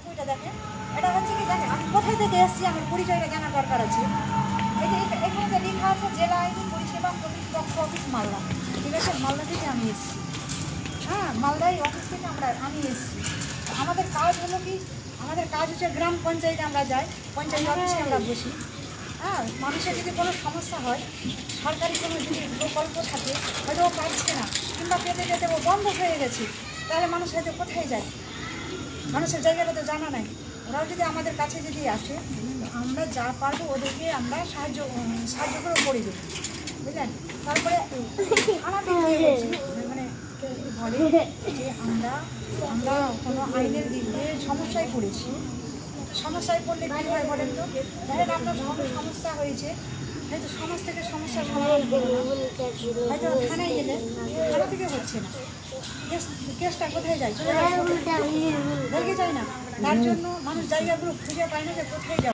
বইটা দেখেন, এটা হচ্ছে কি জানেন, আমি কোথায় থেকে এসেছি আমার পরিচয়টা জানার দরকার আছে। এই যে এখানে লেখা আছে জেলা আইনি পরিষেবা কর্তৃপক্ষ অফিস মালদা, ঠিক আছে? মালদা থেকে আমি এসেছি, হ্যাঁ, মালদাই অফিস থেকে আমি এসেছি। আমাদের কাজ হলো কি, আমাদের কাজ হচ্ছে গ্রাম পঞ্চায়েতে আমরা যাই, পঞ্চায়েত অফিসে আমরা বসি। হ্যাঁ, মানুষের যদি কোনো সমস্যা হয়, সরকারি কোনো যদি প্রকল্প থাকে, হয়তো ও পাচ্ছে না কিংবা পেতে পেতে ও বন্ধ হয়ে গেছে, তাহলে মানুষ হয়তো কোথায় যায়? মানুষের জায়গাটা তো জানা নাই। ওরাও যদি আমাদের কাছে যদি আসে, আমরা যা পারবো ওদেরকে আমরা সাহায্য করে করে দেবো, বুঝলেন? তারপরে আমাদের মানে বলে যে আমরা কোনো আইনের দিক দিয়ে সমস্যায় পড়েছি। সমস্যায় পড়লে কী হয় বলেন তো? ধরেন আপনার সমস্যা হয়েছে, হয়তো সমাজ থেকে সমস্যার সমাধান হলো না, হয়তো থানায় গেলে থানা থেকে হচ্ছে না, কেসটা কোথায় যায়? চলে যায়, দেখে যায় না। তার জন্য মানুষ জায়গাগুলো খুঁজে পায় না যে কোথায় যাবে।